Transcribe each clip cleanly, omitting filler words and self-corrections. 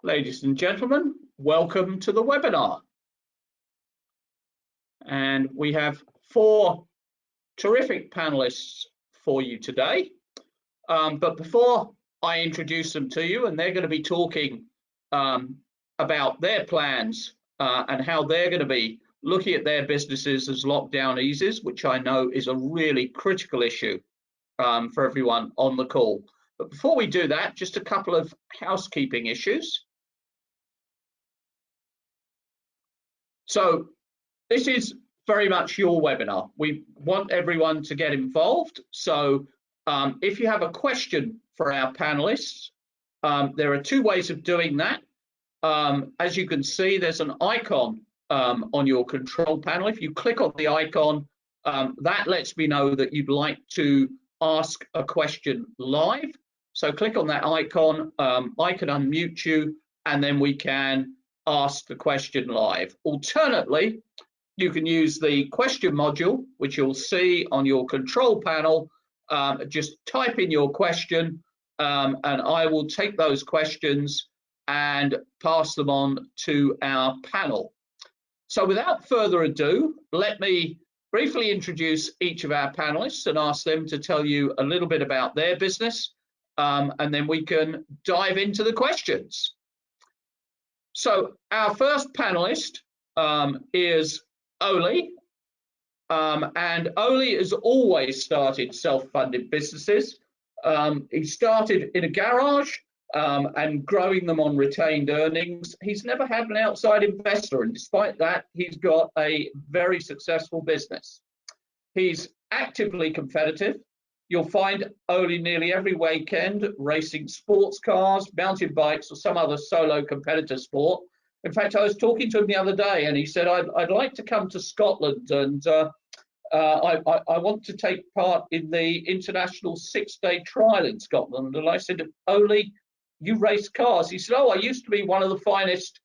Ladies and gentlemen, welcome to the webinar. And we have 4 terrific panelists for you today. But before I introduce them to you, and they're going to be talking about their plans and how they're going to be looking at their businesses as lockdown eases, which I know is a really critical issue for everyone on the call. But before we do that, just a couple of housekeeping issues. So this is very much your webinar. We want everyone to get involved. So if you have a question for our panelists, there are 2 ways of doing that. As you can see, there's an icon on your control panel. If you click on the icon, that lets me know that you'd like to ask a question live. So click on that icon, I can unmute you, and then we can ask the question live. Alternately, you can use the question module, which you'll see on your control panel. Just type in your question, and I will take those questions and pass them on to our panel. So without further ado, let me briefly introduce each of our panelists and ask them to tell you a little bit about their business, and then we can dive into the questions. So our first panelist is Oli, and Oli has always started self-funded businesses. He started in a garage and growing them on retained earnings. He's never had an outside investor, and despite that, he's got a very successful business. He's actively competitive. You'll find Oli nearly every weekend racing sports cars, mountain bikes, or some other solo competitor sport. In fact, I was talking to him the other day, and he said, I'd like to come to Scotland, and I want to take part in the international 6-day trial in Scotland. And I said, Oli, you race cars? He said, oh, I used to be one of the finest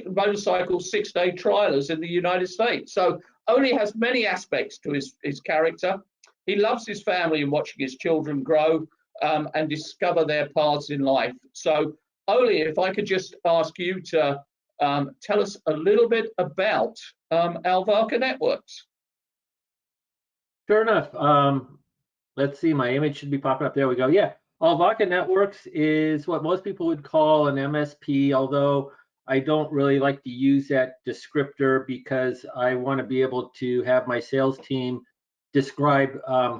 motorcycle 6-day trialers in the United States. So Oli has many aspects to his character. He loves his family and watching his children grow and discover their paths in life. So Oli, if I could just ask you to tell us a little bit about Alvarca Networks. Sure enough. Let's see, my image should be popping up. There we go. Yeah, Alvarca Networks is what most people would call an MSP, although I don't really like to use that descriptor because I want to be able to have my sales team describe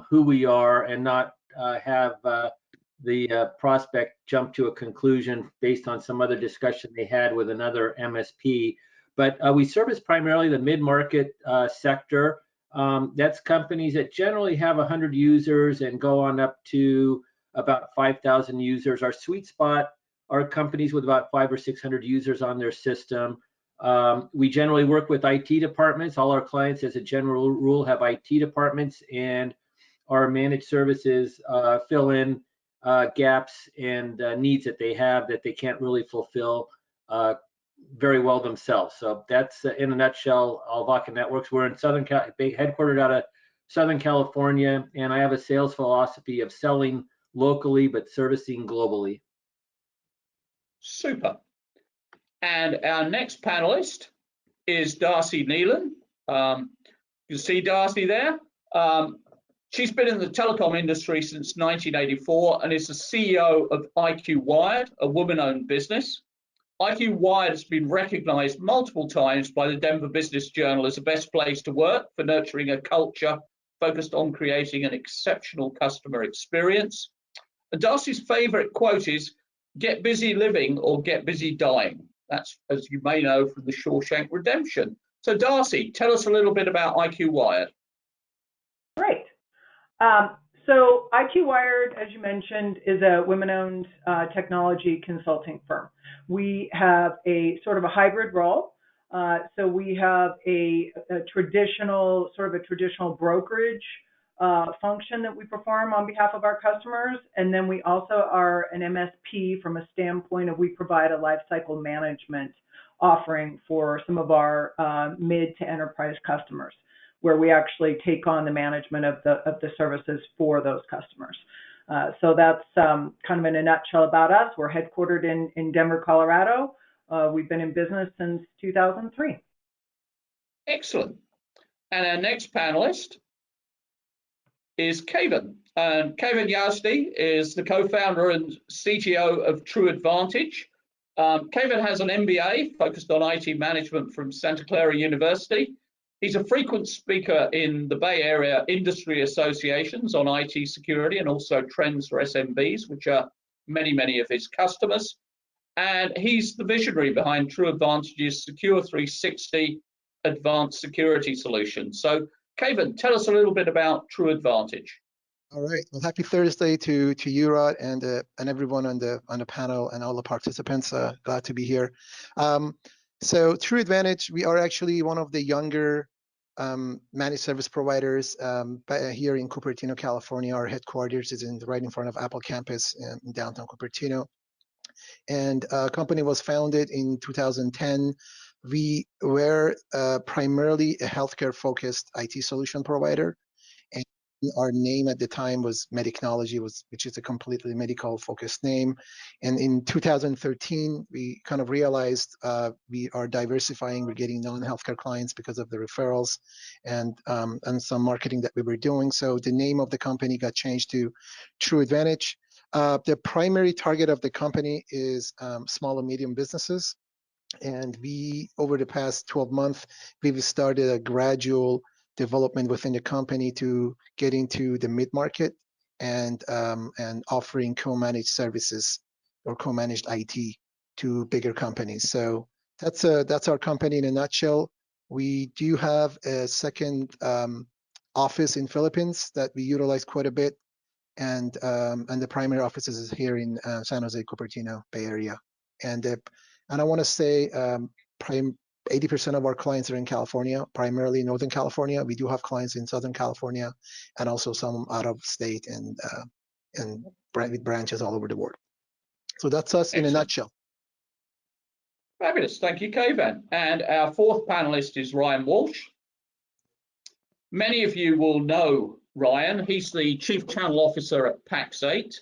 who we are and not have the prospect jump to a conclusion based on some other discussion they had with another MSP. But we service primarily the mid-market sector. That's companies that generally have 100 users and go on up to about 5,000 users. Our sweet spot are companies with about 500 or 600 users on their system. We generally work with IT departments. All our clients, as a general rule, have IT departments, and our managed services fill in gaps and needs that they have that they can't really fulfill very well themselves. So that's in a nutshell Alvarca Networks. We're in headquartered out of Southern California, and I have a sales philosophy of selling locally but servicing globally. Super. And our next panelist is Darcee Nelan. You see Darcee there. She's been in the telecom industry since 1984 and is the CEO of IQ Wired, a woman-owned business. IQ Wired has been recognized multiple times by the Denver Business Journal as the best place to work for nurturing a culture focused on creating an exceptional customer experience. And Darcee's favorite quote is, "Get busy living or get busy dying." That's, as you may know, from the Shawshank Redemption. So Darcee, tell us a little bit about IQ Wired. Great. So IQ Wired, as you mentioned, is a women-owned technology consulting firm. We have a sort of a hybrid role. So we have a traditional brokerage function that we perform on behalf of our customers, and then we also are an MSP from a standpoint of we provide a lifecycle management offering for some of our mid to enterprise customers, where we actually take on the management of the services for those customers. So that's kind of in a nutshell about us. We're headquartered in Denver, Colorado. We've been in business since 2003. Excellent. And our next panelist is Kayvan. And Kayvan Yazdi is the co-founder and CTO of True Advantage. Kayvan has an MBA focused on IT management from Santa Clara University. He's a frequent speaker in the Bay Area industry associations on IT security and also trends for SMBs, which are many of his customers. And he's the visionary behind True Advantage's Secure 360 advanced security solution. So, Kayvan, tell us a little bit about True Advantage. All right. Well, happy Thursday to you, Rod, and everyone on the panel and all the participants. Glad to be here. So, True Advantage, we are actually one of the younger managed service providers here in Cupertino, California. Our headquarters is right in front of Apple Campus in downtown Cupertino. And company was founded in 2010. We were primarily a healthcare-focused IT solution provider. And our name at the time was Medicnology, which is a completely medical-focused name. And in 2013, we kind of realized we are diversifying. We're getting non-healthcare clients because of the referrals and some marketing that we were doing. So the name of the company got changed to True Advantage. The primary target of the company is small and medium businesses. And we, over the past 12 months, we've started a gradual development within the company to get into the mid-market and offering co-managed services or co-managed IT to bigger companies. So that's our company in a nutshell. We do have a second office in Philippines that we utilize quite a bit, and the primary office is here in San Jose, Cupertino, Bay Area. And I want to say 80% of our clients are in California, primarily Northern California. We do have clients in Southern California and also some out of state and with branches all over the world. So that's us in a nutshell. Fabulous. Thank you, Kayvan. And our fourth panelist is Ryan Walsh. Many of you will know Ryan. He's the Chief Channel Officer at Pax8.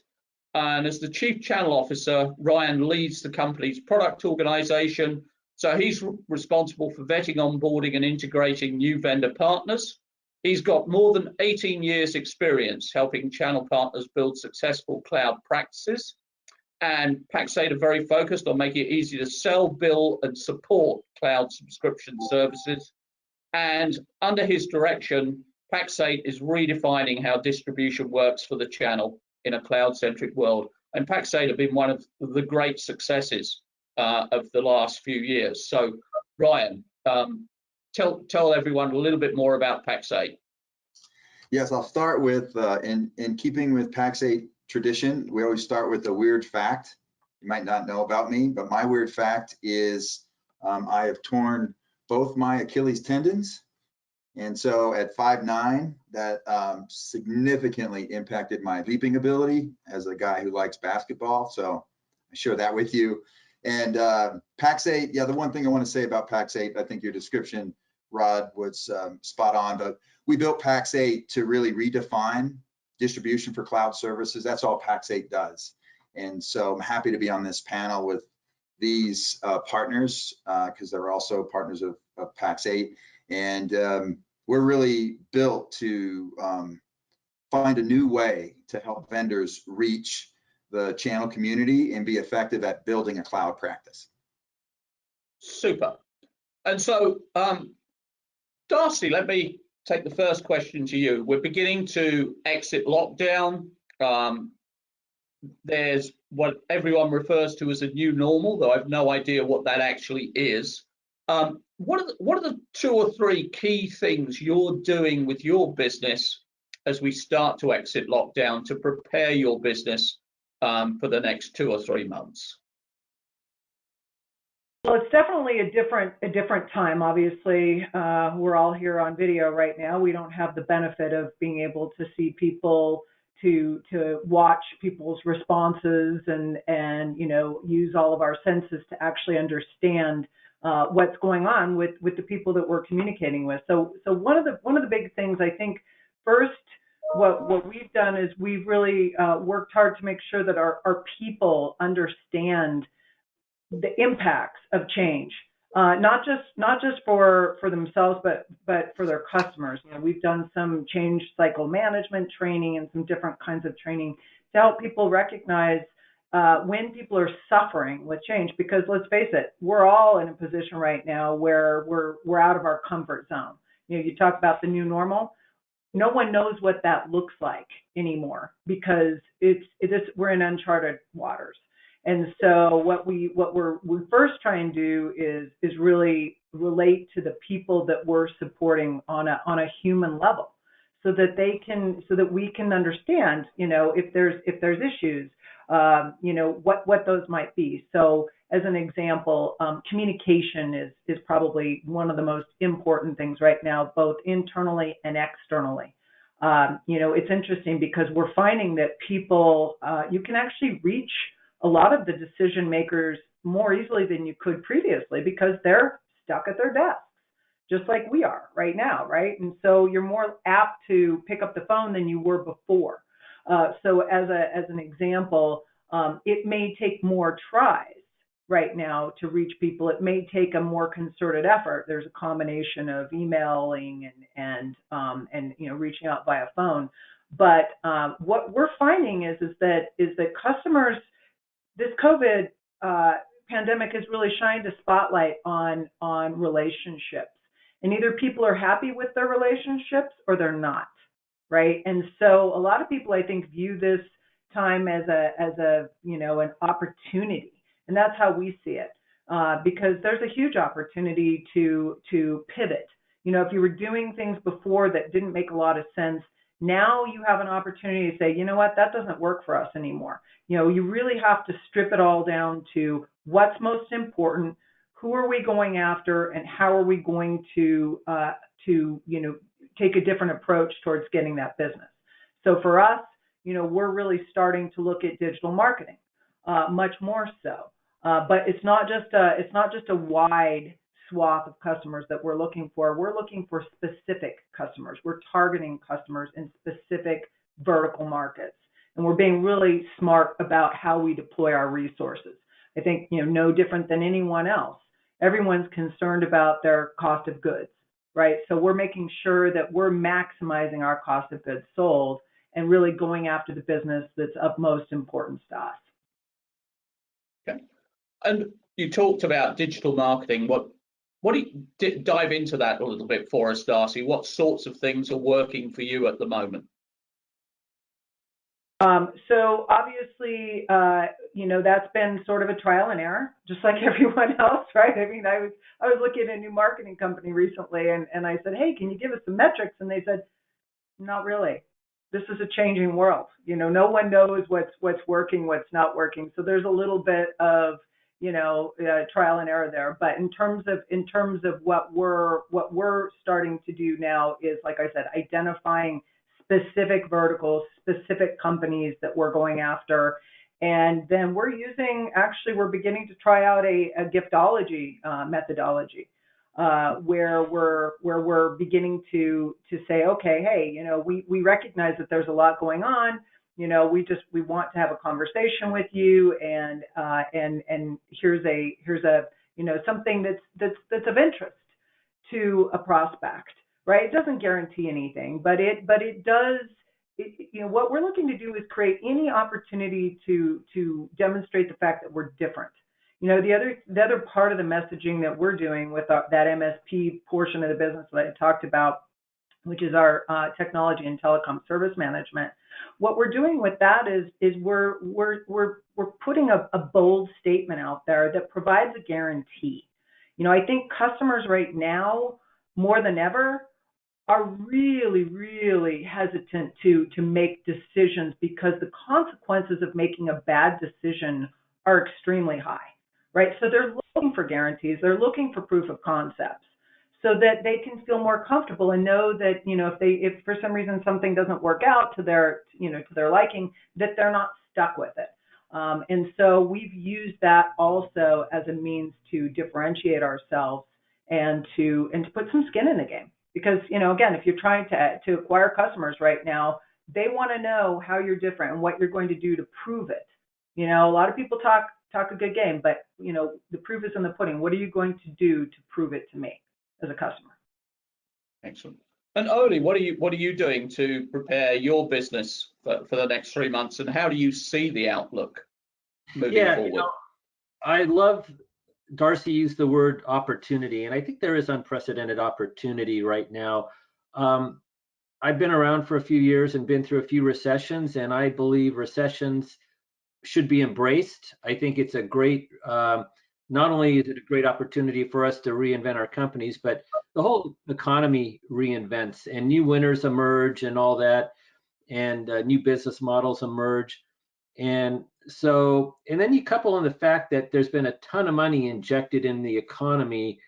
And as the Chief Channel Officer, Ryan leads the company's product organization. So he's responsible for vetting, onboarding, and integrating new vendor partners. He's got more than 18 years experience helping channel partners build successful cloud practices. And Pax8 are very focused on making it easy to sell, bill, and support cloud subscription services. And under his direction, Pax8 is redefining how distribution works for the channel in a cloud-centric world. And Pax8 have been one of the great successes of the last few years. So, Ryan, tell everyone a little bit more about Pax8. Yes, I'll start with, in keeping with Pax8 tradition, we always start with a weird fact. You might not know about me, but my weird fact is I have torn both my Achilles tendons. And so at 5'9", that significantly impacted my leaping ability as a guy who likes basketball. So I share that with you. And Pax8, yeah, the one thing I want to say about Pax8, I think your description, Rod, was spot on, but we built Pax8 to really redefine distribution for cloud services. That's all Pax8 does. And so I'm happy to be on this panel with these partners because they're also partners of Pax8. And we're really built to find a new way to help vendors reach the channel community and be effective at building a cloud practice. Super. And so, Darcee, let me take the first question to you. We're beginning to exit lockdown. There's what everyone refers to as a new normal, though I have no idea what that actually is. What are the 2 or 3 key things you're doing with your business as we start to exit lockdown to prepare your business for the next 2 or 3 months? Well, it's definitely a different time. Obviously, we're all here on video right now. We don't have the benefit of being able to see people, to watch people's responses and use all of our senses to actually understand what's going on with the people that we're communicating with. So one of the big things, I think, first what we've done is we've really worked hard to make sure that our people understand the impacts of change, not just for themselves, but for their customers. You know, we've done some change cycle management training and some different kinds of training to help people recognize when people are suffering with change. Because let's face it, we're all in a position right now where we're out of our comfort zone. You know, you talk about the new normal. No one knows what that looks like anymore because we're in uncharted waters. And so what we first try and do is really relate to the people that we're supporting on a human level, so that we can understand, you know, if there's issues, you know, what those might be. So as an example, communication is probably one of the most important things right now, both internally and externally. You know, it's interesting because we're finding that people, you can actually reach a lot of the decision makers more easily than you could previously because they're stuck at their desks, just like we are right now, right? And so you're more apt to pick up the phone than you were before. So as an example, it may take more tries right now to reach people. It may take a more concerted effort. There's a combination of emailing and you know, reaching out via phone. But what we're finding is that customers, this COVID pandemic has really shined a spotlight on relationships, and either people are happy with their relationships or they're not, right? And so a lot of people, I think, view this time as a you know, an opportunity, and that's how we see it, because there's a huge opportunity to pivot. You know, if you were doing things before that didn't make a lot of sense, now you have an opportunity to say, you know what, that doesn't work for us anymore. You know, you really have to strip it all down to what's most important, who are we going after, and how are we going to you know, take a different approach towards getting that business. So for us, you know, we're really starting to look at digital marketing, much more so. But it's not just a wide swath of customers that we're looking for. We're looking for specific customers. We're targeting customers in specific vertical markets, and we're being really smart about how we deploy our resources. I think, you know, no different than anyone else. Everyone's concerned about their cost of goods, right? So we're making sure that we're maximizing our cost of goods sold and really going after the business that's of most importance to us. Okay. And you talked about digital marketing. What do you dive into that a little bit for us, Darcee? What sorts of things are working for you at the moment? So obviously, you know, that's been sort of a trial and error, just like everyone else, right? I mean, I was looking at a new marketing company recently, and I said, hey, can you give us some metrics? And they said, not really. This is a changing world. You know, no one knows what's working, what's not working. So there's a little bit of, you know, trial and error there. But in terms of what we're starting to do now is, like I said, identifying specific verticals, specific companies that we're going after. And then we're beginning to try out a giftology methodology, where we're beginning to say, okay, hey, you know, we recognize that there's a lot going on. You know, we want to have a conversation with you, and here's a you know, something that's of interest to a prospect. Right? It doesn't guarantee anything, but it does. You know, what we're looking to do is create any opportunity to demonstrate the fact that we're different. You know, the other part of the messaging that we're doing with that MSP portion of the business that I talked about, which is our technology and telecom service management. What we're doing with that is we're putting a bold statement out there that provides a guarantee. You know, I think customers right now, more than ever, are really, really hesitant to make decisions because the consequences of making a bad decision are extremely high, right? So they're looking for guarantees. They're looking for proof of concepts so that they can feel more comfortable and know that, you know, if for some reason something doesn't work out to their liking, that they're not stuck with it. And so we've used that also as a means to differentiate ourselves and to put some skin in the game. Because, you know, again, if you're trying to acquire customers right now, They want to know how you're different and what you're going to do to prove it. You know, a lot of people talk a good game, but you know, the proof is in the pudding. What are you going to do to prove it to me as a customer? Excellent. And Oli, what are you doing to prepare your business for the next 3 months, and how do you see the outlook moving forward? You know, I love Darcee used the word opportunity, and I think there is unprecedented opportunity right now. I've been around for a few years and been through a few recessions, and I believe recessions should be embraced. I think it's a great, not only is it a great opportunity for us to reinvent our companies, but the whole economy reinvents and new winners emerge and all that, and new business models emerge. And so, and then you couple on the fact that there's been a ton of money injected in the economy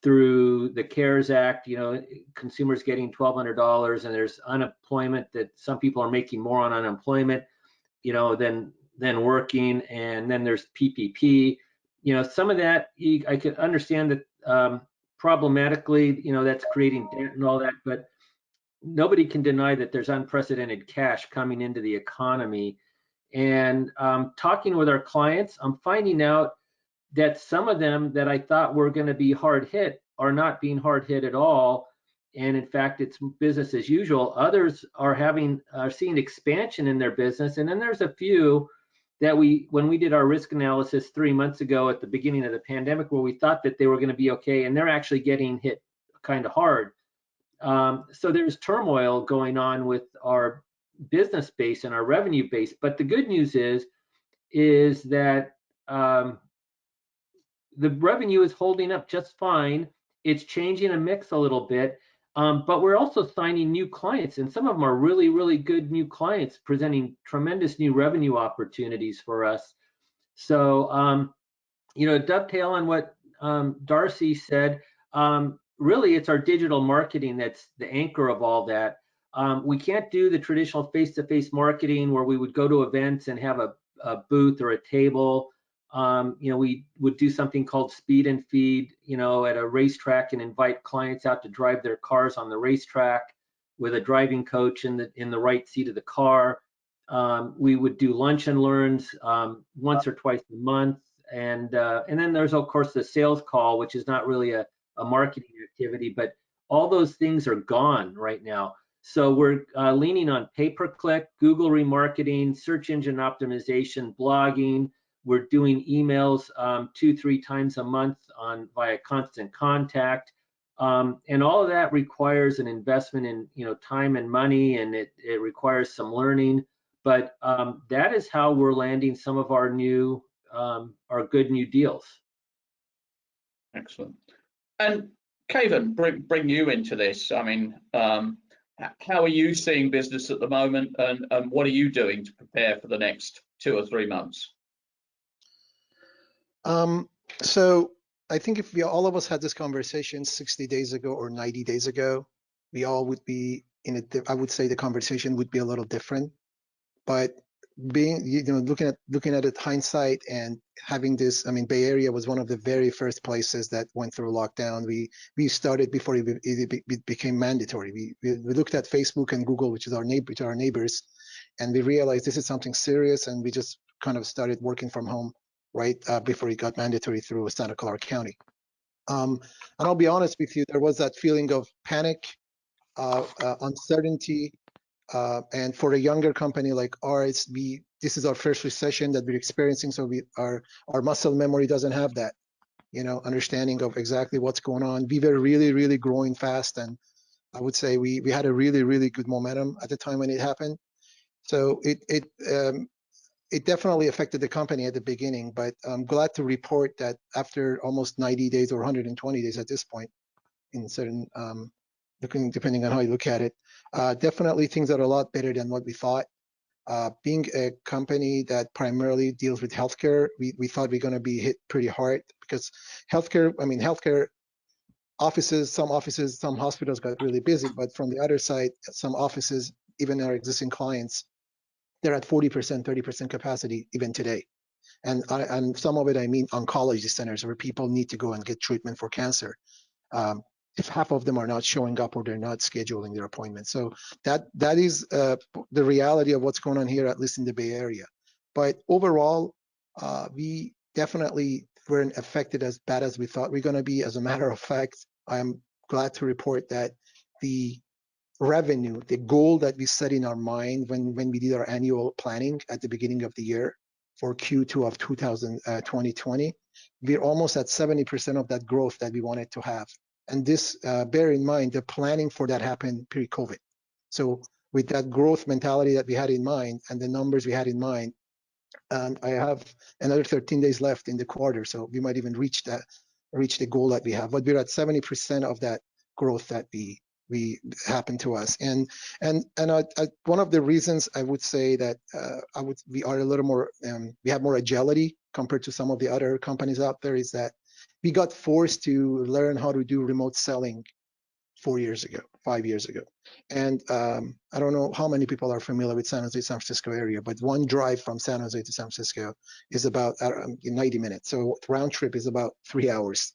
through the CARES Act, you know, consumers getting $1,200, and there's unemployment that some people are making more on unemployment, you know, than working, and then there's PPP. You know, some of that I could understand that problematically, you know, that's creating debt and all that, but nobody can deny that there's unprecedented cash coming into the economy. And talking with our clients, I'm finding out that some of them that I thought were going to be hard hit are not being hard hit at all. And in fact, it's business as usual. Others are seeing expansion in their business. And then there's a few that when we did our risk analysis 3 months ago at the beginning of the pandemic, where we thought that they were going to be okay, and they're actually getting hit kind of hard. So there's turmoil going on with our business base and our revenue base. But the good news is that the revenue is holding up just fine. It's changing a mix a little bit, but we're also signing new clients, and some of them are really, really good new clients presenting tremendous new revenue opportunities for us. So, you know, dovetail on what Darcee said, really it's our digital marketing that's the anchor of all that. We can't do the traditional face-to-face marketing where we would go to events and have a booth or a table. You know, we would do something called speed and feed, you know, at a racetrack and invite clients out to drive their cars on the racetrack with a driving coach in the right seat of the car. We would do lunch and learns once or twice a month. And then there's, of course, the sales call, which is not really a marketing activity, but all those things are gone right now. So we're leaning on pay-per-click, Google remarketing, search engine optimization, blogging. We're doing emails 2-3 times a month via Constant Contact. And all of that requires an investment in, you know, time and money, and it requires some learning. But that is how we're landing some of our good new deals. Excellent. And Kayvan, bring you into this. I mean, how are you seeing business at the moment, and what are you doing to prepare for the next 2 or 3 months? So I think if all of us had this conversation 60 days ago or 90 days ago, we all would be I would say the conversation would be a little different. But being, you know, looking at it hindsight and having this, I mean, Bay Area was one of the very first places that went through lockdown. We started before it became mandatory. We looked at Facebook and Google, which are our neighbors, and we realized this is something serious, and we just kind of started working from home right before it got mandatory through Santa Clara County. And I'll be honest with you, there was that feeling of panic, uncertainty. And for a younger company like ours, this is our first recession that we're experiencing, so our muscle memory doesn't have that, you know, understanding of exactly what's going on. We were really, really growing fast, and I would say we had a really, really good momentum at the time when it happened. So it definitely affected the company at the beginning, but I'm glad to report that after almost 90 days or 120 days at this point, in certain depending on how you look at it, definitely things are a lot better than what we thought. Being a company that primarily deals with healthcare, we thought we're going to be hit pretty hard because healthcare offices, some hospitals got really busy, but from the other side, some offices, even our existing clients, they're at 40%, 30% capacity even today. And some of it, I mean, oncology centers where people need to go and get treatment for cancer. if half of them are not showing up or they're not scheduling their appointments. So that is the reality of what's going on here, at least in the Bay Area. But overall, we definitely weren't affected as bad as we thought we were going to be. As a matter of fact, I'm glad to report that the revenue, the goal that we set in our mind when we did our annual planning at the beginning of the year for Q2 of 2020, we're almost at 70% of that growth that we wanted to have. And this, bear in mind, the planning for that happened pre-COVID. So with that growth mentality that we had in mind and the numbers we had in mind, and I have another 13 days left in the quarter, so we might even reach the goal that we have. But we're at 70% of that growth that we happened to us. And one of the reasons I would say that we are a little more we have more agility compared to some of the other companies out there is that we got forced to learn how to do remote selling 5 years ago. And I don't know how many people are familiar with San Jose, San Francisco area, but one drive from San Jose to San Francisco is about 90 minutes. So round trip is about 3 hours.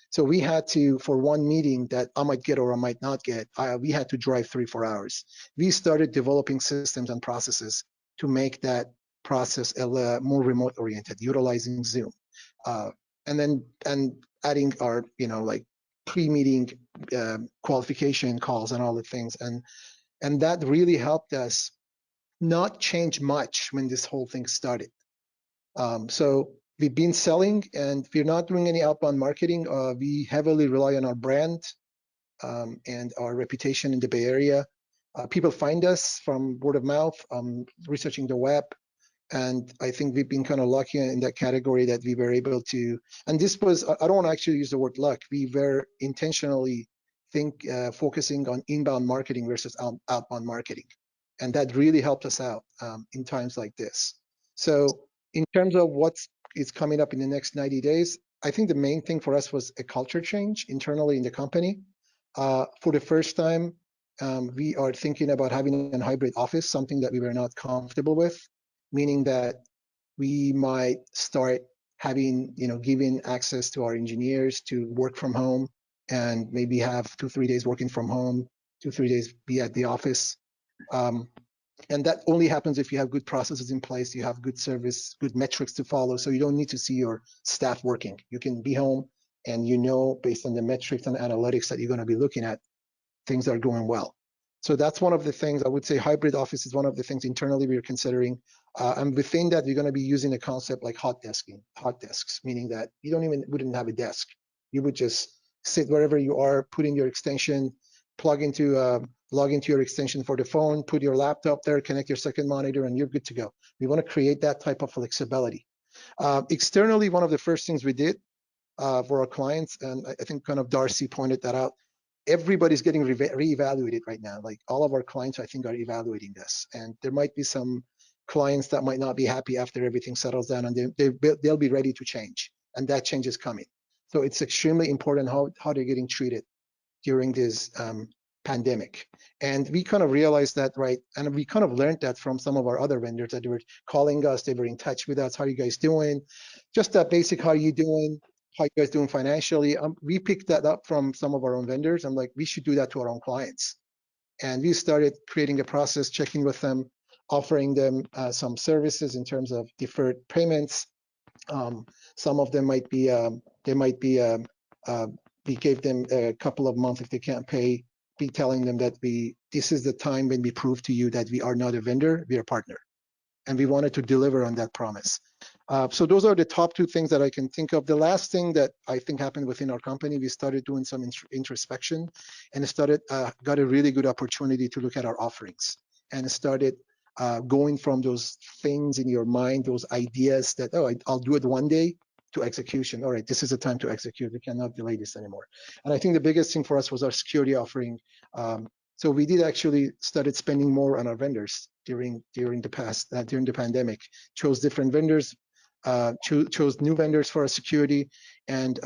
So we had to, for one meeting that I might get or I might not get, we had to drive 3-4 hours. We started developing systems and processes to make that process more remote oriented, utilizing Zoom. And adding our, like pre-meeting qualification calls and all the things. And that really helped us not change much when this whole thing started. So we've been selling and we're not doing any outbound marketing. We heavily rely on our brand and our reputation in the Bay Area. People find us from word of mouth, researching the web. And I think we've been kind of lucky in that category that we were able to, and this was, I don't want to actually use the word luck. We were intentionally focusing on inbound marketing versus outbound marketing. And that really helped us out in times like this. So in terms of is coming up in the next 90 days, I think the main thing for us was a culture change internally in the company. For the first time, we are thinking about having a hybrid office, something that we were not comfortable with, meaning that we might start having, giving access to our engineers to work from home and maybe have 2-3 days working from home, 2-3 days be at the office. And that only happens if you have good processes in place, you have good service, good metrics to follow. So you don't need to see your staff working. You can be home and based on the metrics and analytics that you're going to be looking at, things are going well. So that's one of the things I would say. Hybrid office is one of the things internally we're considering. And within that, you're going to be using a concept like hot desks, meaning that you wouldn't have a desk. You would just sit wherever you are, put in your extension, log into your extension for the phone, put your laptop there, connect your second monitor, and you're good to go. We want to create that type of flexibility. Externally, one of the first things we did for our clients, and I think kind of Darcee pointed that out, everybody's getting reevaluated right now. Like all of our clients, I think, are evaluating this. And there might be some clients that might not be happy after everything settles down, and they'll be ready to change. And that change is coming. So it's extremely important how they're getting treated during this pandemic. And we kind of realized that, right? And we kind of learned that from some of our other vendors that they were calling us, they were in touch with us. How are you guys doing? Just that basic, how are you doing? How you guys doing financially? We picked that up from some of our own vendors. I'm like, we should do that to our own clients. And we started creating a process, checking with them, offering them some services in terms of deferred payments. Some of them might be, we gave them a couple of months if they can't pay, be telling them that this is the time when we prove to you that we are not a vendor, we are a partner. And we wanted to deliver on that promise. So those are the top two things that I can think of. The last thing that I think happened within our company, we started doing some introspection and got a really good opportunity to look at our offerings and started going from those things in your mind, those ideas that, oh, I'll do it one day, to execution. All right, this is the time to execute. We cannot delay this anymore. And I think the biggest thing for us was our security offering. So we did actually started spending more on our vendors during the pandemic. Chose different vendors, chose new vendors for our security, and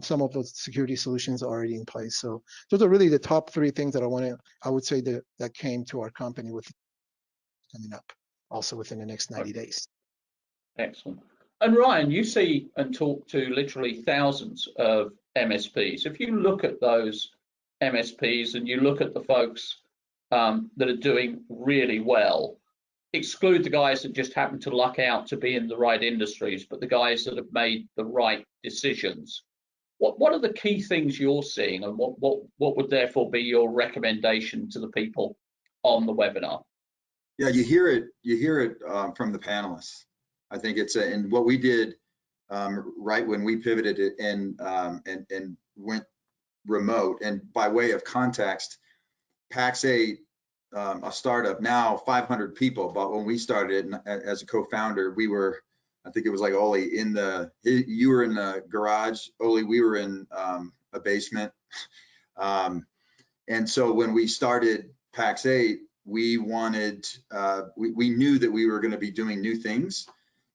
some of those security solutions are already in place. So those are really the top three things that I would say that came to our company with coming up also within the next 90 days. Excellent. And Ryan, you see and talk to literally thousands of MSPs. If you look at those MSPs and you look at the folks that are doing really well, exclude the guys that just happen to luck out to be in the right industries, but the guys that have made the right decisions. What are the key things you're seeing, and what would therefore be your recommendation to the people on the webinar? Yeah, you hear it from the panelists. I think it's and what we did right when we pivoted it and went remote. And by way of context, Pax8, a startup, now 500 people, but when we started as a co-founder, we were, I think it was like Oli you were in the garage, Oli, we were in a basement. And so when we started Pax8, we wanted, we knew that we were going to be doing new things.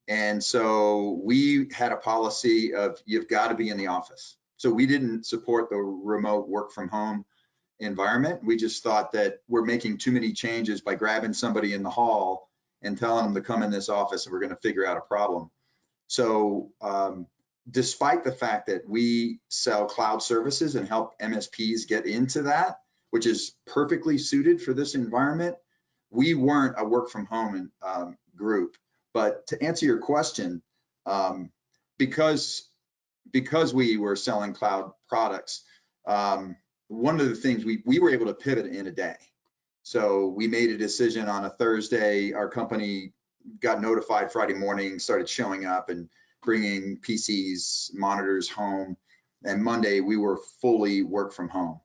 And so we had a policy of you've got to be in the office. So we didn't support the remote work from home environment. We just thought that we're making too many changes by grabbing somebody in the hall and telling them to come in this office and we're going to figure out a problem. So despite the fact that we sell cloud services and help MSPs get into that, which is perfectly suited for this environment, we weren't a work from home group. But to answer your question, because we were selling cloud products, one of the things we were able to pivot in a day. So we made a decision on a Thursday. Our company got notified Friday morning, started showing up and bringing PCs, monitors home. And Monday we were fully work from home.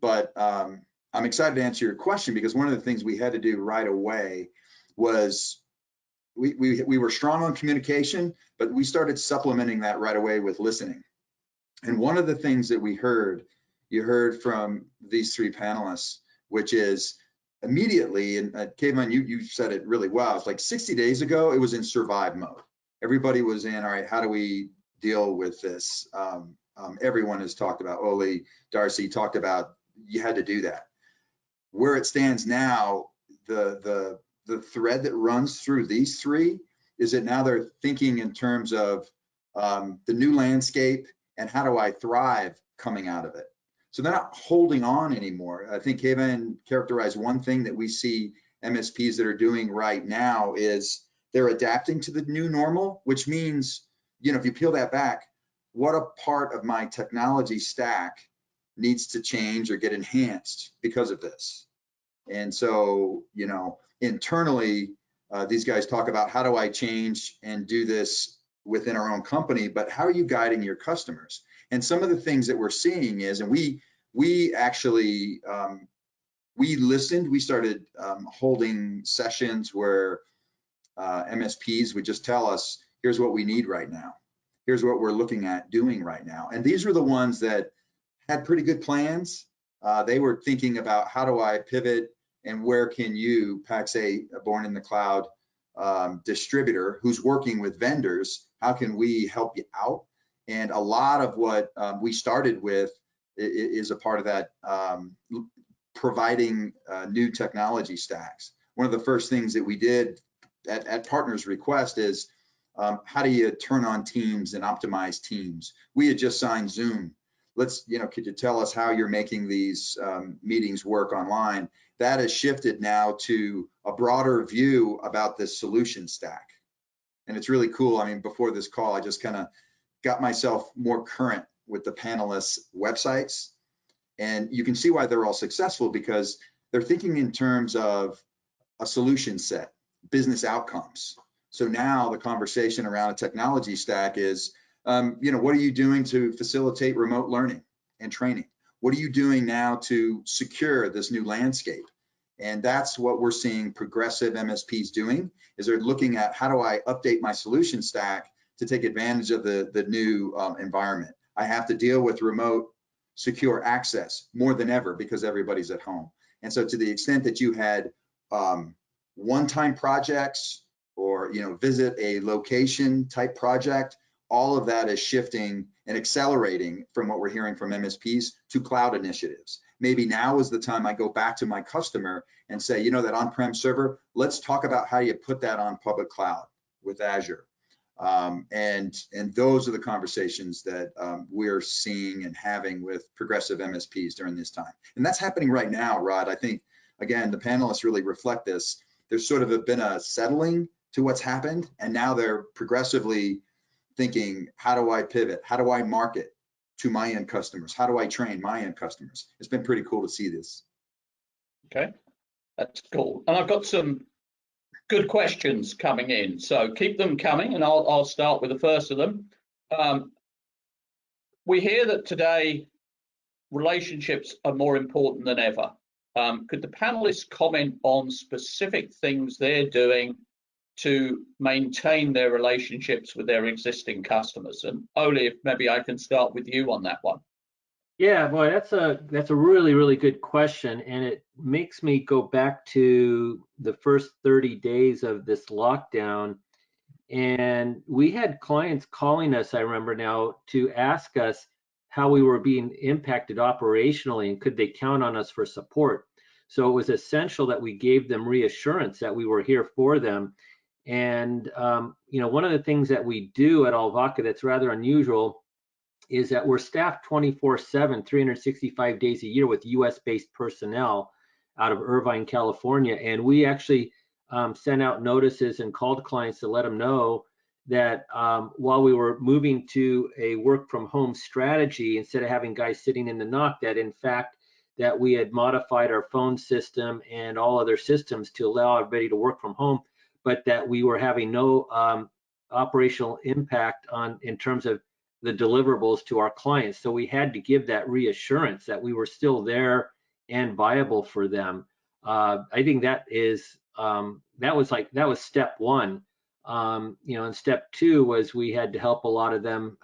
But I'm excited to answer your question because one of the things we had to do right away was we were strong on communication, but we started supplementing that right away with listening. And one of the things that you heard from these three panelists, which is immediately, and Kayvan, you said it really well, it's like 60 days ago, it was in survive mode. Everybody was in, all right, how do we deal with this? Everyone has talked about, Oli, Darcee talked about, you had to do that. Where it stands now, the thread that runs through these three is that now they're thinking in terms of the new landscape and how do I thrive coming out of it. So they're not holding on anymore. I think Kayvan characterized one thing that we see MSPs that are doing right now is they're adapting to the new normal, which means, you know, if you peel that back, what a part of my technology stack needs to change or get enhanced because of this. And so, you know, internally, these guys talk about how do I change and do this within our own company, but how are you guiding your customers? And some of the things that we're seeing is, and we actually, we listened, we started holding sessions where MSPs would just tell us, here's what we need right now. Here's what we're looking at doing right now. And these were the ones that had pretty good plans. They were thinking about how do I pivot and where can you, Pax8, a born in the cloud distributor who's working with vendors, how can we help you out? And a lot of what we started with is a part of that, providing new technology stacks. One of the first things that we did at partners' request is how do you turn on Teams and optimize Teams? We had just signed Zoom. Let's, you know, could you tell us how you're making these meetings work online? That has shifted now to a broader view about this solution stack. And it's really cool. I mean, before this call, I just kind of got myself more current with the panelists' websites. And you can see why they're all successful because they're thinking in terms of a solution set, business outcomes. So now the conversation around a technology stack is, you know, what are you doing to facilitate remote learning and training? What are you doing now to secure this new landscape? And that's what we're seeing progressive MSPs doing, is they're looking at how do I update my solution stack to take advantage of the new environment. I have to deal with remote secure access more than ever because everybody's at home. And so to the extent that you had one-time projects or, you know, visit a location type project, all of that is shifting and accelerating from what we're hearing from MSPs to cloud initiatives. Maybe now is the time I go back to my customer and say, you know, that on-prem server, let's talk about how you put that on public cloud with Azure. And those are the conversations that we're seeing and having with progressive MSPs during this time. And that's happening right now, Rod. I think, again, the panelists really reflect this. There's sort of been a settling to what's happened, and now they're progressively thinking, how do I pivot? How do I market to my end customers? How do I train my end customers? It's been pretty cool to see this. Okay, that's cool. And I've got some good questions coming in, so keep them coming, and I'll start with the first of them. We hear that today relationships are more important than ever. Could the panelists comment on specific things they're doing to maintain their relationships with their existing customers? And Oli, if maybe I can start with you on that one. Yeah, boy, that's a really, really good question, and it makes me go back to the first 30 days of this lockdown. And we had clients calling us, I remember now, to ask us how we were being impacted operationally and could they count on us for support. So it was essential that we gave them reassurance that we were here for them. And one of the things that we do at Alvaca that's rather unusual is that we're staffed 24/7, 365 days a year with US-based personnel out of Irvine, California. And we actually sent out notices and called clients to let them know that while we were moving to a work from home strategy, instead of having guys sitting in the NOC, that in fact, that we had modified our phone system and all other systems to allow everybody to work from home, but that we were having no operational impact in terms of the deliverables to our clients. So we had to give that reassurance that we were still there and viable for them. I think that was step one. And step two was we had to help a lot of them,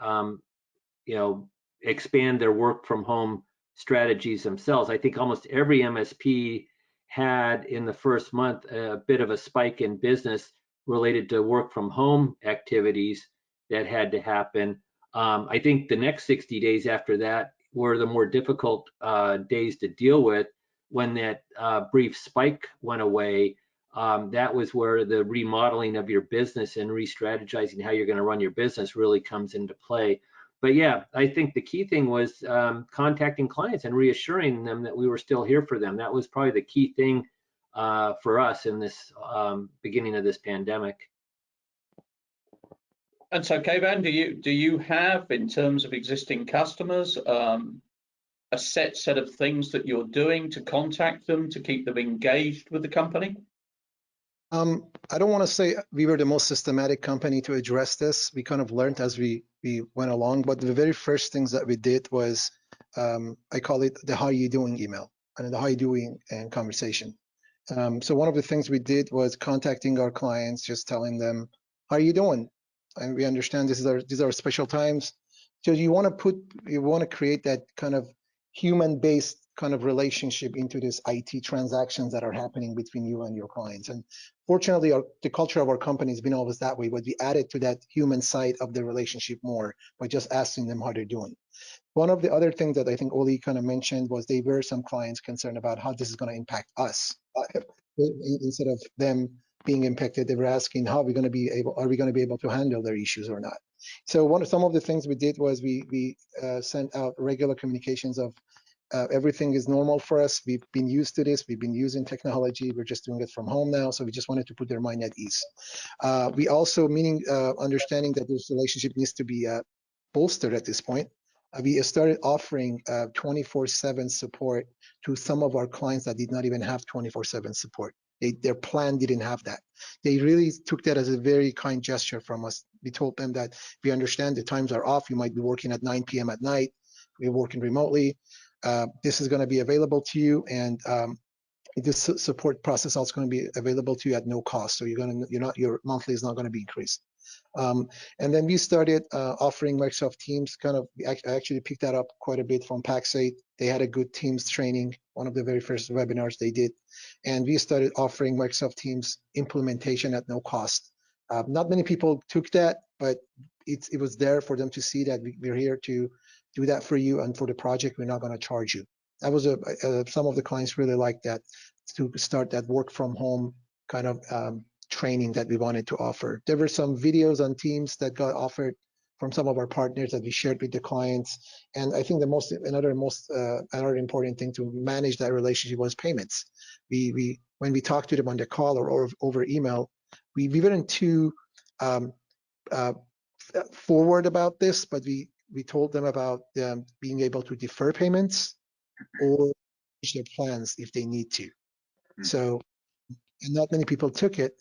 expand their work from home strategies themselves. I think almost every MSP had in the first month a bit of a spike in business related to work from home activities that had to happen. I think the next 60 days after that were the more difficult days to deal with. When that brief spike went away, that was where the remodeling of your business and re-strategizing how you're going to run your business really comes into play. But yeah, I think the key thing was contacting clients and reassuring them that we were still here for them. That was probably the key thing for us in this beginning of this pandemic. And so, Kayvan, do you have, in terms of existing customers, a set of things that you're doing to contact them, to keep them engaged with the company? I don't want to say we were the most systematic company to address this. We kind of learned as we went along, but the very first things that we did was, I call it the how you doing email and the how you doing and conversation. So one of the things we did was contacting our clients, just telling them, how are you doing? And we understand these are special times. So you want to create that kind of human-based kind of relationship into this IT transactions that are happening between you and your clients. And fortunately, the culture of our company has been always that way, but we added to that human side of the relationship more by just asking them how they're doing. One of the other things that I think Oli kind of mentioned was there were some clients concerned about how this is going to impact us. Instead of them being impacted, they were asking how are we going to be able to handle their issues or not. So some of the things we did was we sent out regular communications of everything is normal for us. We've been used to this. We've been using technology. We're just doing it from home now. So we just wanted to put their mind at ease. We also, understanding that this relationship needs to be bolstered at this point, we started offering 24/7 support to some of our clients that did not even have 24/7 support. Their plan didn't have that. They really took that as a very kind gesture from us. We told them that we understand the times are off. You might be working at 9 p.m. at night. We're working remotely. This is going to be available to you, and this support process also going to be available to you at no cost. So your monthly is not going to be increased. And then we started offering Microsoft Teams. I actually picked that up quite a bit from Pax8. They had a good Teams training, one of the very first webinars they did, and we started offering Microsoft Teams implementation at no cost. Not many people took that, but it was there for them to see that we're here to do that for you, and for the project, we're not going to charge you. That was some of the clients really liked that, to start that work from home kind of training that we wanted to offer. There were some videos on Teams that got offered from some of our partners that we shared with the clients. And I think another important thing to manage that relationship was payments. When we talked to them on the call or over email, we weren't too forward about this, but we told them about being able to defer payments or change their plans if they need to. So, and not many people took it.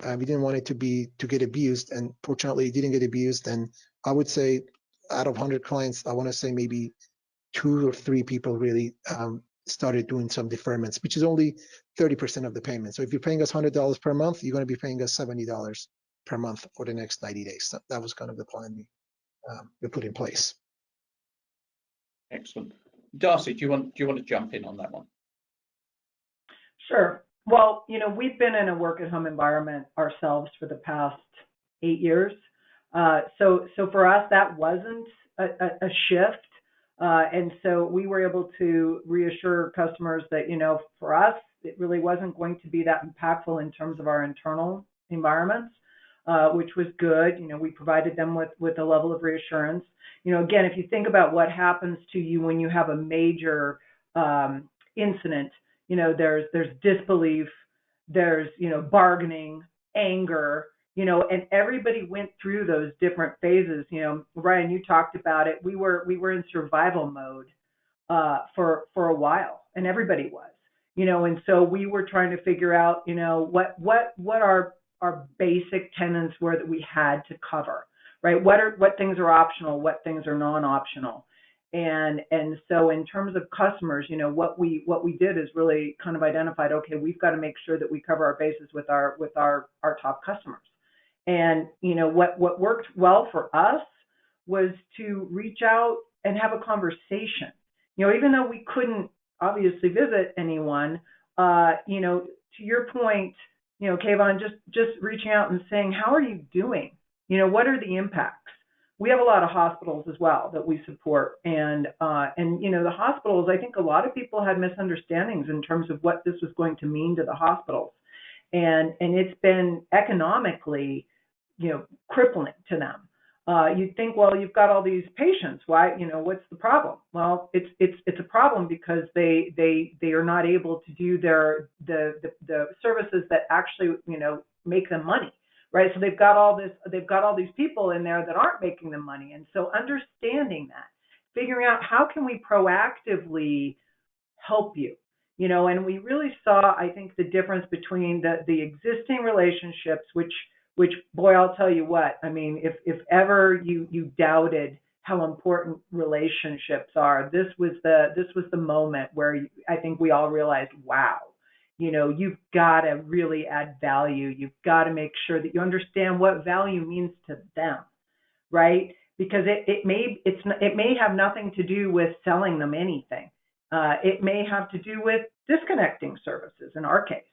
We didn't want it to get abused, and fortunately, it didn't get abused. And I would say, out of 100 clients, I want to say maybe 2 or 3 people really started doing some deferments, which is only 30% of the payment. So if you're paying us $100 per month, you're going to be paying us $70 per month for the next 90 days. So that was kind of the plan we put in place. Excellent. Darcee, do you want to jump in on that one? Sure. Well, we've been in a work at home environment ourselves for the past 8 years. So for us, that wasn't a shift. And so we were able to reassure customers that, for us, it really wasn't going to be that impactful in terms of our internal environments, which was good. We provided them with a level of reassurance. Again, if you think about what happens to you when you have a major incident, there's disbelief, there's, bargaining, anger, and everybody went through those different phases. Ryan, you talked about it. We were in survival mode for a while, and everybody was, and so we were trying to figure out, what our basic tenets were that we had to cover, right? What things are optional, what things are non-optional. And so in terms of customers, what we did is really kind of identified, okay, we've got to make sure that we cover our bases with our top customers. And, what worked well for us was to reach out and have a conversation. Even though we couldn't obviously visit anyone, to your point, Kayvan, just reaching out and saying, how are you doing? What are the impacts? We have a lot of hospitals as well that we support, and the hospitals, I think a lot of people had misunderstandings in terms of what this was going to mean to the hospitals, and it's been economically, crippling to them. You'd think, well, you've got all these patients. Why? What's the problem? Well, it's a problem because they are not able to do the services that actually make them money. Right, so they've got all these people in there that aren't making them money, and so understanding that, figuring out how can we proactively help you, and we really saw, I think, the difference between the existing relationships, which boy, I'll tell you what, I mean, if ever you doubted how important relationships are, this was the moment where I think we all realized, wow. You've got to really add value. You've got to make sure that you understand what value means to them, right? Because it may have nothing to do with selling them anything. It may have to do with disconnecting services in our case,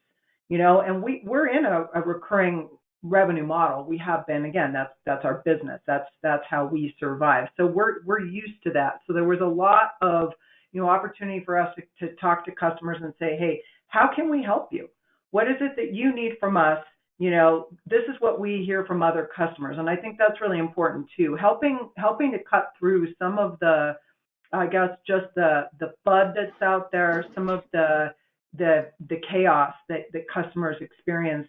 and we're in a recurring revenue model. We have been, again, that's our business. That's how we survive. So we're used to that. So there was a lot of opportunity for us to talk to customers and say, hey, how can we help you? What is it that you need from us? This is what we hear from other customers. And I think that's really important too. Helping to cut through some of the, I guess, just the FUD that's out there, some of the chaos that customers experience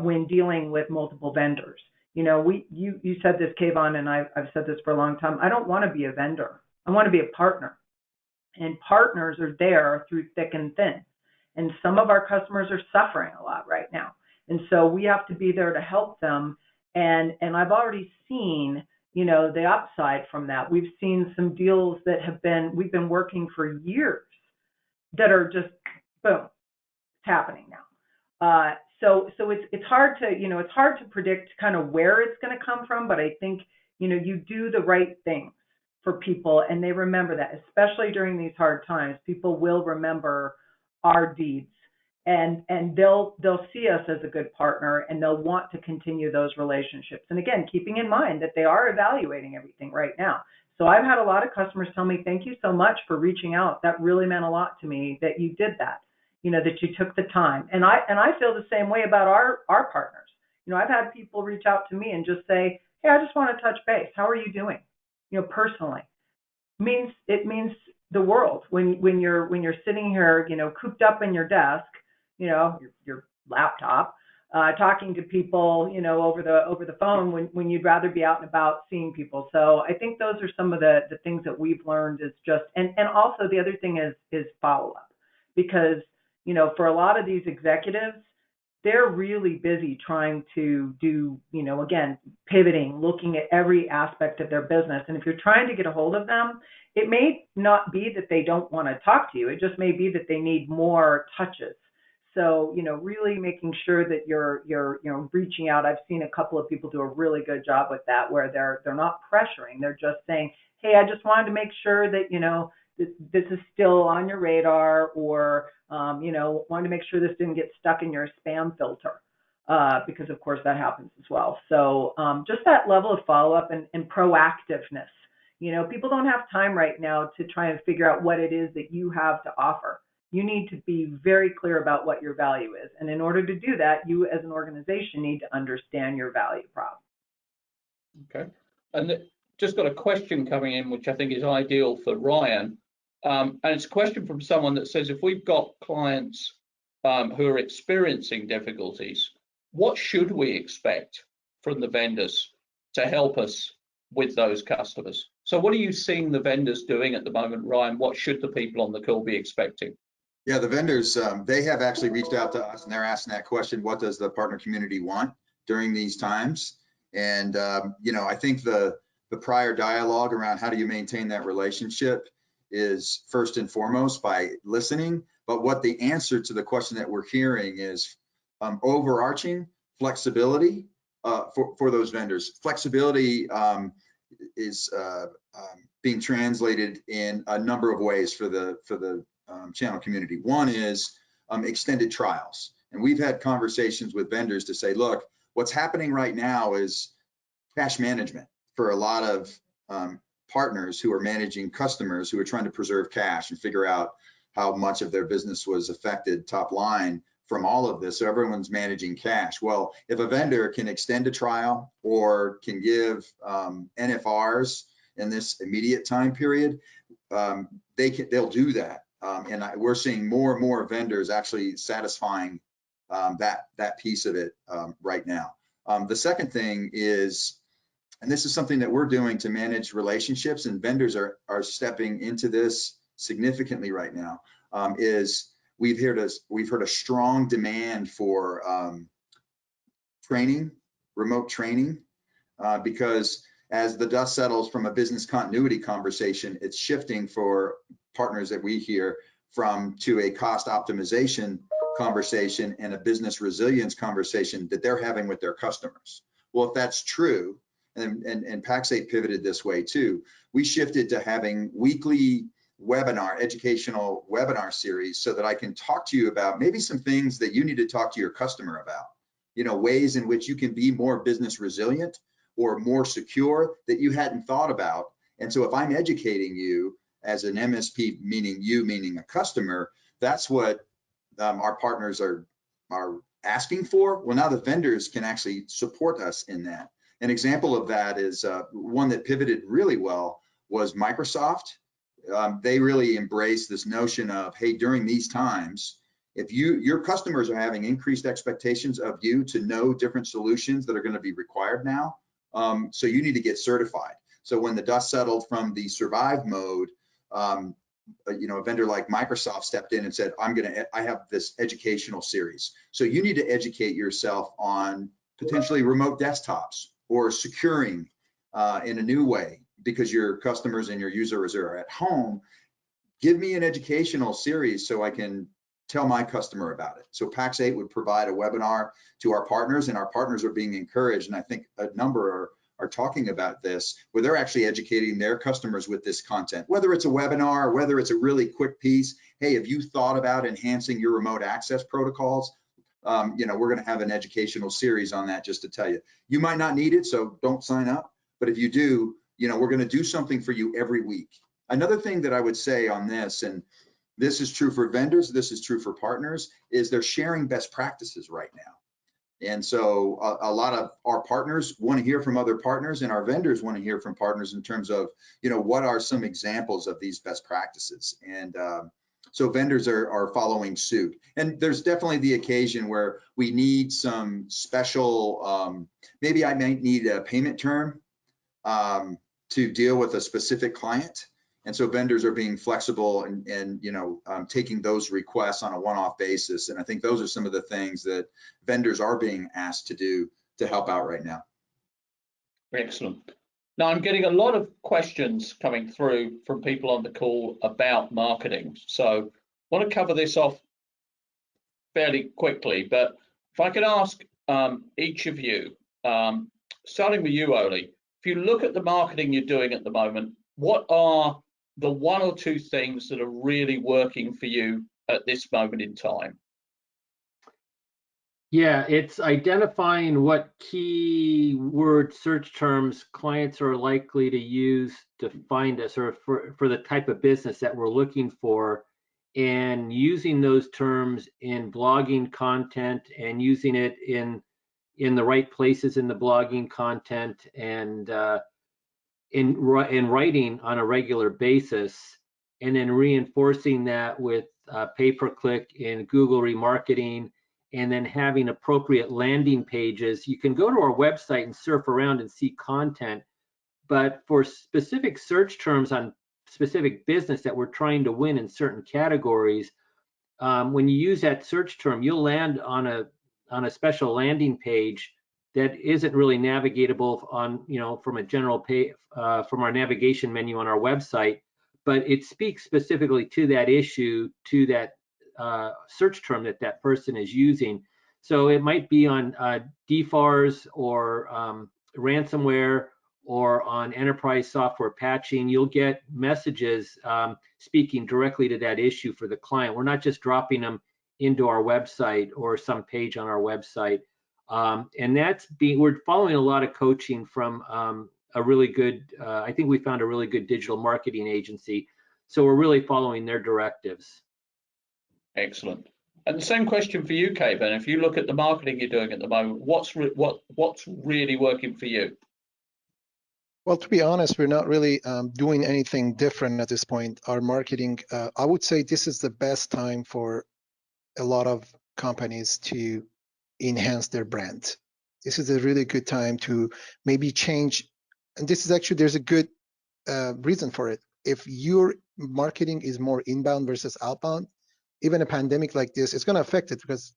when dealing with multiple vendors. You said this, Kayvan, and I've said this for a long time. I don't want to be a vendor. I want to be a partner. And partners are there through thick and thin. And some of our customers are suffering a lot right now. And so we have to be there to help them. And I've already seen, the upside from that. We've seen some deals that we've been working for years that are just, boom, it's happening now. So it's hard to predict kind of where it's going to come from, but I think, you do the right things for people and they remember that, especially during these hard times. People will remember our deeds, and they'll see us as a good partner, and they'll want to continue those relationships. And again, keeping in mind that they are evaluating everything right now. So I've had a lot of customers tell me, thank you so much for reaching out. That really meant a lot to me that you did that. that you took the time. And I feel the same way about our partners. I've had people reach out to me and just say, hey, I just want to touch base. How are you doing? Personally. It means the world when you're sitting here, cooped up in your desk, your laptop, talking to people, over the phone when you'd rather be out and about seeing people. So I think those are some of the things that we've learned is just, and also the other thing is follow up, because, for a lot of these executives, they're really busy trying to do, again, pivoting, looking at every aspect of their business. And if you're trying to get a hold of them, it may not be that they don't want to talk to you. It just may be that they need more touches. So, really making sure that you're reaching out. I've seen a couple of people do a really good job with that, where they're not pressuring. They're just saying, hey, I just wanted to make sure that, this is still on your radar, or, wanted to make sure this didn't get stuck in your spam filter, because of course that happens as well. So just that level of follow-up and proactiveness. People don't have time right now to try and figure out what it is that you have to offer. You need to be very clear about what your value is. And in order to do that, you as an organization need to understand your value prop. Okay. And just got a question coming in, which I think is ideal for Ryan. And it's a question from someone that says, if we've got clients who are experiencing difficulties, what should we expect from the vendors to help us with those customers? So what are you seeing the vendors doing at the moment, Ryan? What should the people on the call be expecting? Yeah, the vendors, they have actually reached out to us and they're asking that question, what does the partner community want during these times? And, I think the prior dialogue around how do you maintain that relationship is first and foremost by listening. But what the answer to the question that we're hearing is overarching flexibility for those vendors. Flexibility is being translated in a number of ways for the channel community. One is extended trials. And we've had conversations with vendors to say, look, what's happening right now is cash management for a lot of partners who are managing customers who are trying to preserve cash and figure out how much of their business was affected top line from all of this. So everyone's managing cash. Well, if a vendor can extend a trial or can give NFRs in this immediate time period, they'll do that. And we're seeing more and more vendors actually satisfying that piece of it right now. The second thing is, and this is something that we're doing to manage relationships, and vendors are stepping into this significantly right now, is we've heard a strong demand for training, remote training, because as the dust settles from a business continuity conversation, it's shifting for partners that we hear to a cost optimization conversation and a business resilience conversation that they're having with their customers. Well, if that's true, and Pax8 pivoted this way too, we shifted to having weekly educational webinar series so that I can talk to you about maybe some things that you need to talk to your customer about, ways in which you can be more business resilient or more secure that you hadn't thought about. And so if I'm educating you as an MSP, meaning a customer, that's what our partners are asking for. Well, now the vendors can actually support us in that. An example of that is one that pivoted really well was Microsoft. They really embraced this notion of, hey, during these times, if your customers are having increased expectations of you to know different solutions that are going to be required now, so you need to get certified. So when the dust settled from the survive mode, a vendor like Microsoft stepped in and said, I have this educational series. So you need to educate yourself on potentially remote desktops or securing in a new way because your customers and your users are at home. Give me an educational series so I can tell my customer about it. So Pax8 would provide a webinar to our partners, and our partners are being encouraged, and I think a number are talking about this, where they're actually educating their customers with this content, whether it's a webinar, or whether it's a really quick piece. Hey, have you thought about enhancing your remote access protocols? We're going to have an educational series on that just to tell you. You might not need it, so don't sign up. But if you do, we're going to do something for you every week. Another thing that I would say on this, and this is true for vendors, this is true for partners, is they're sharing best practices right now. And so a lot of our partners want to hear from other partners, and our vendors want to hear from partners in terms of, what are some examples of these best practices. And so vendors are following suit. And there's definitely the occasion where we need some special, maybe I might need a payment term to deal with a specific client. And so vendors are being flexible and taking those requests on a one-off basis. And I think those are some of the things that vendors are being asked to do to help out right now. Excellent. Now I'm getting a lot of questions coming through from people on the call about marketing. So I want to cover this off fairly quickly, but if I could ask each of you, starting with you, Oli, if you look at the marketing you're doing at the moment, what are the one or two things that are really working for you at this moment in time? Yeah, it's identifying what keyword search terms clients are likely to use to find us, or for the type of business that we're looking for, and using those terms in blogging content and using it in the right places in the blogging content, and in writing on a regular basis, and then reinforcing that with pay-per-click and Google remarketing, and then having appropriate landing pages. You can go to our website and surf around and see content, but for specific search terms on specific business that we're trying to win in certain categories, when you use that search term, you'll land on a special landing page that isn't really navigatable on, from a general from our navigation menu on our website, but it speaks specifically to that issue, to that search term that person is using. So it might be on DFARS or ransomware, or on enterprise software patching. You'll get messages speaking directly to that issue for the client. We're not just dropping them into our website or some page on our website. And we're following a lot of coaching from a really good, I think we found a really good digital marketing agency. So we're really following their directives. Excellent. And the same question for you, Kayvan. If you look at the marketing you're doing at the moment, what's really working for you? Well, to be honest, we're not really doing anything different at this point. Our marketing, I would say this is the best time for a lot of companies to enhance their brand. This is a really good time to maybe change. And this is actually, there's a good reason for it. If your marketing is more inbound versus outbound, even a pandemic like this, it's going to affect it because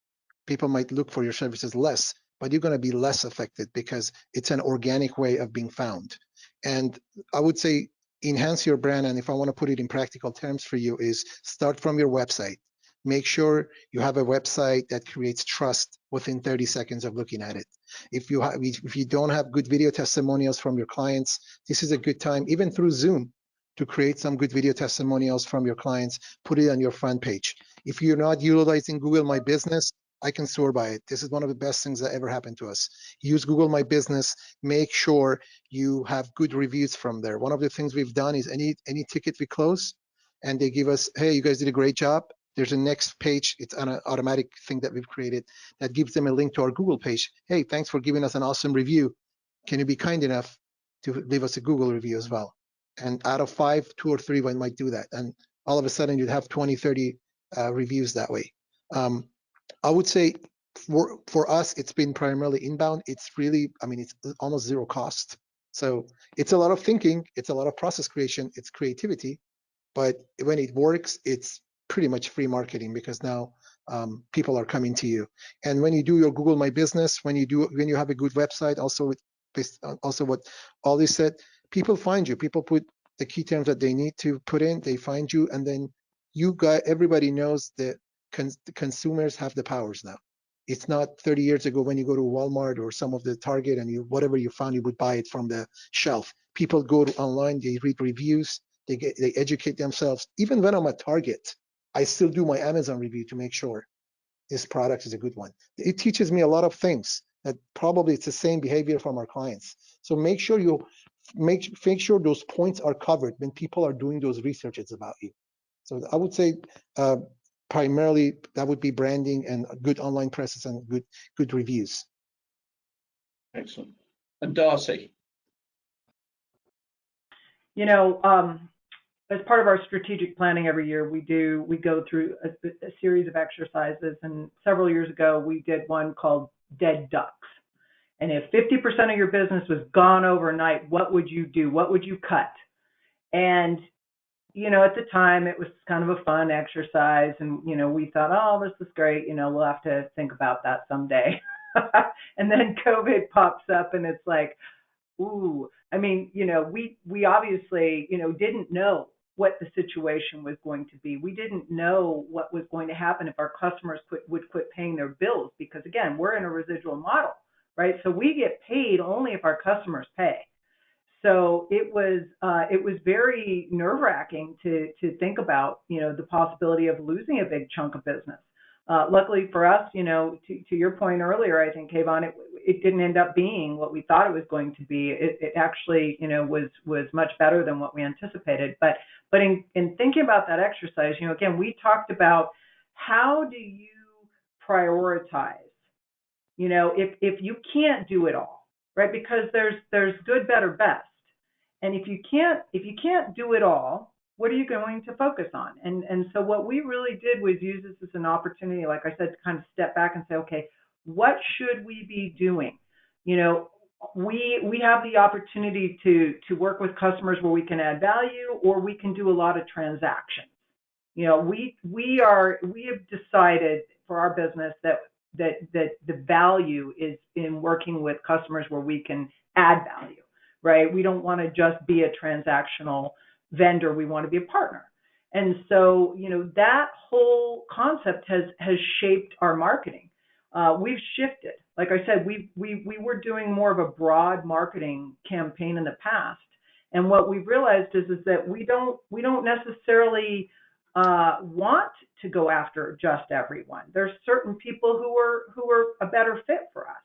people might look for your services less, but you're going to be less affected because it's an organic way of being found. And I would say enhance your brand. And if I want to put it in practical terms for you, is start from your website. Make sure you have a website that creates trust within 30 seconds of looking at it. If you don't have good video testimonials from your clients, this is a good time, even through Zoom, to create some good video testimonials from your clients, put it on your front page. If you're not utilizing Google My Business, I can swear by it. This is one of the best things that ever happened to us. Use Google My Business. Make sure you have good reviews from there. One of the things we've done is any ticket we close, and they give us, hey, you guys did a great job. There's a next page. It's an automatic thing that we've created that gives them a link to our Google page. Hey, thanks for giving us an awesome review. Can you be kind enough to leave us a Google review as well? And out of 5, 2 or 3 one might do that. And all of a sudden you'd have 20, 30 reviews that way. I would say for us, it's been primarily inbound. It's really, it's almost zero cost. So it's a lot of thinking, it's a lot of process creation, it's creativity, but when it works, it's pretty much free marketing because now people are coming to you. And when you do your Google My Business, when you have a good website, also what Oli said, people find you. People put the key terms that they need to put in, they find you, and then everybody knows that the consumers have the powers now. It's not 30 years ago when you go to Walmart or some of the Target and whatever you found, you would buy it from the shelf. People go online, they read reviews, they educate themselves. Even when I'm at Target, I still do my Amazon review to make sure this product is a good one. It teaches me a lot of things that probably it's the same behavior from our clients. So make sure you make sure those points are covered when people are doing those researches about you. So I would say primarily that would be branding and good online presence and good reviews. Excellent. And Darcee? You know, as part of our strategic planning every year, we go through a series of exercises, and several years ago we did one called Dead Ducks. And if 50% of your business was gone overnight, what would you do? What would you cut? And you know, at the time it was kind of a fun exercise, and you know, we thought, oh, this is great. You know, we'll have to think about that someday. And then COVID pops up, and it's like, ooh. I mean, you know, we obviously, you know, didn't know what the situation was going to be. We didn't know what was going to happen if our customers would quit paying their bills, because again, we're in a residual model, right? So we get paid only if our customers pay. So it was very nerve-wracking to think about, you know, the possibility of losing a big chunk of business. Luckily for us, you know, to your point earlier, I think, Kayvan, it didn't end up being what we thought it was going to be. It actually, you know, was much better than what we anticipated. But in thinking about that exercise, you know, again, we talked about how do you prioritize, you know, if you can't do it all, right? Because there's good, better, best. And if you can't do it all, what are you going to focus on? And so what we really did was use this as an opportunity, like I said, to kind of step back and say, okay, what should we be doing? You know, we have the opportunity to work with customers where we can add value, or we can do a lot of transactions. You know, we have decided for our business that the value is in working with customers where we can add value, right? We don't want to just be a transactional vendor. We want to be a partner. And so, you know, that whole concept has shaped our marketing. We've shifted. Like I said, we were doing more of a broad marketing campaign in the past. And what we've realized is that we don't necessarily want to go after just everyone. There's certain people who are a better fit for us.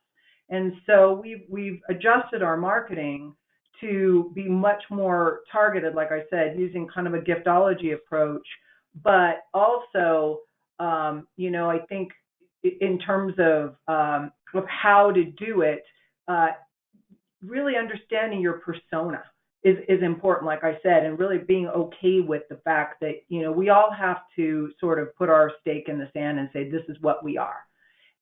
And so we've adjusted our marketing to be much more targeted, like I said, using kind of a giftology approach, but also, you know, I think in terms of how to do it, really understanding your persona is important, like I said, and really being okay with the fact that, you know, we all have to sort of put our stake in the sand and say, this is what we are.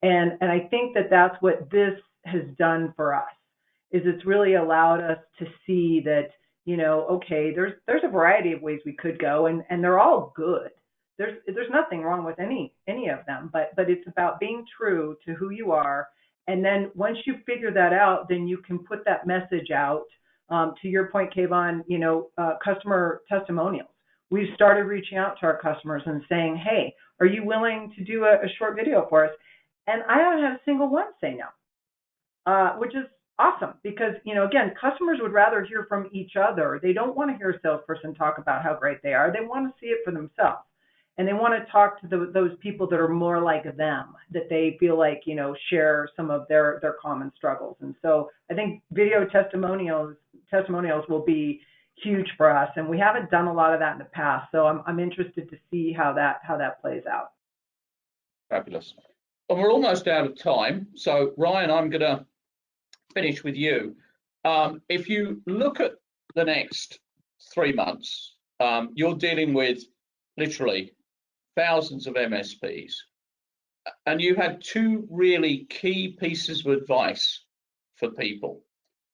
And I think that that's what this has done for us. Is it's really allowed us to see that, you know, okay, there's a variety of ways we could go, and they're all good. There's nothing wrong with any of them, but it's about being true to who you are. And then once you figure that out, then you can put that message out. To your point, Kayvan, you know, customer testimonials. We've started reaching out to our customers and saying, hey, are you willing to do a short video for us? And I haven't had a single one say no, which is awesome, because, you know, again, customers would rather hear from each other. They don't want to hear a salesperson talk about how great they are. They want to see it for themselves. And they want to talk to those people that are more like them, that they feel like, you know, share some of their common struggles. And so I think video testimonials will be huge for us. And we haven't done a lot of that in the past. So I'm interested to see how that plays out. Fabulous. Well, we're almost out of time. So Ryan, I'm going to finish with you. If you look at the next 3 months, you're dealing with literally thousands of MSPs, and you had 2 really key pieces of advice for people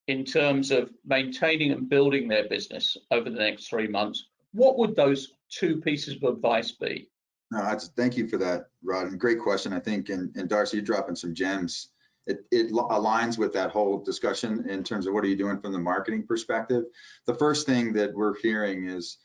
in terms of maintaining and building their business over the next 3 months. What would those 2 pieces of advice be? No, thank you for that, Rod. And great question, I think. And Darcee, you're dropping some gems. It aligns with that whole discussion in terms of what are you doing from the marketing perspective. The first thing that we're hearing is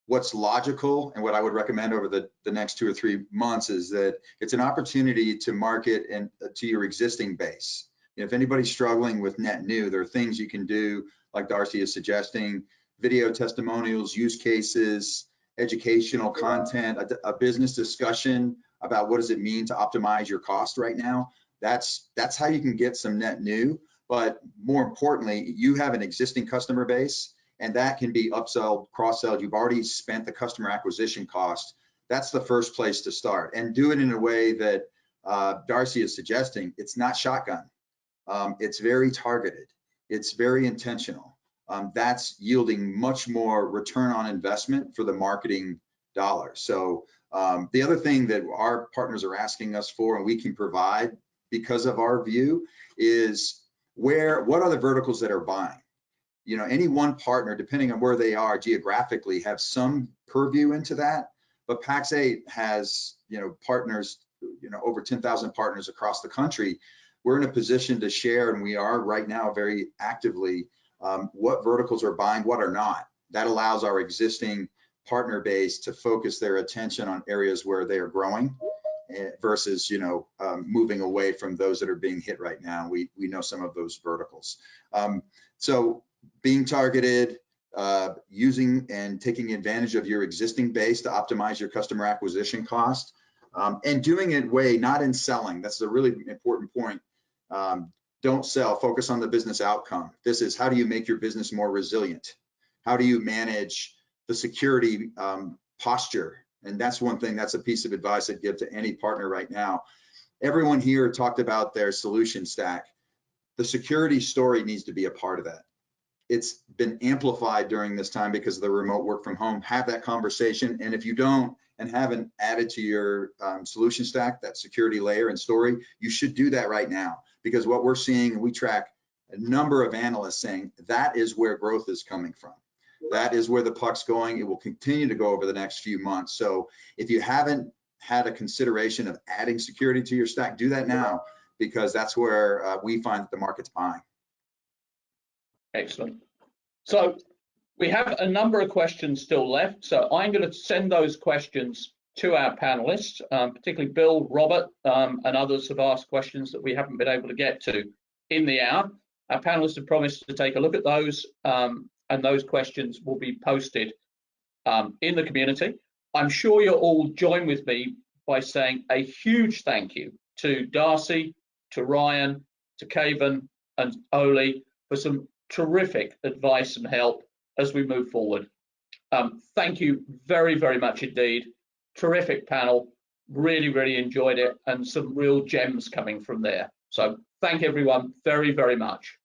what's logical, and what I would recommend over the next 2 or 3 months is that it's an opportunity to market and to your existing base. If anybody's struggling with net new, there are things you can do, like Darcee is suggesting, video testimonials, use cases, educational content, a business discussion about what does it mean to optimize your cost right now. That's how you can get some net new. But more importantly, you have an existing customer base, and that can be upsell, cross-sell. You've already spent the customer acquisition cost. That's the first place to start, and do it in a way that Darcee is suggesting. It's not shotgun. It's very targeted. It's very intentional. That's yielding much more return on investment for the marketing dollars. So the other thing that our partners are asking us for, and we can provide because of our view, is what are the verticals that are buying? You know, any one partner, depending on where they are geographically, have some purview into that. But Pax8 has, you know, partners, you know, over 10,000 partners across the country. We're in a position to share, and we are right now very actively, what verticals are buying, what are not. That allows our existing partner base to focus their attention on areas where they are growing versus, you know, moving away from those that are being hit right now. We know some of those verticals. So being targeted, using and taking advantage of your existing base to optimize your customer acquisition cost, and doing it not in selling. That's a really important point. Don't sell, focus on the business outcome. This is, how do you make your business more resilient? How do you manage the security posture? And that's one thing, that's a piece of advice I'd give to any partner right now. Everyone here talked about their solution stack. The security story needs to be a part of that. It's been amplified during this time because of the remote work from home. Have that conversation, and if you don't and haven't added to your solution stack, that security layer and story, you should do that right now, because what we're seeing, and we track a number of analysts saying that is where growth is coming from. That is where the puck's going. It will continue to go over the next few months. So if you haven't had a consideration of adding security to your stack, do that now, because that's where we find that the market's buying. Excellent. So we have a number of questions still left. So I'm going to send those questions to our panelists, particularly Bill, Robert, and others have asked questions that we haven't been able to get to in the hour. Our panelists have promised to take a look at those, and those questions will be posted in the community. I'm sure you'll all join with me by saying a huge thank you to Darcee, to Ryan, to Kayvan, and Oli for some terrific advice and help as we move forward. Thank you very, very much indeed. Terrific panel, really, really enjoyed it, and some real gems coming from there. So thank everyone very, very much.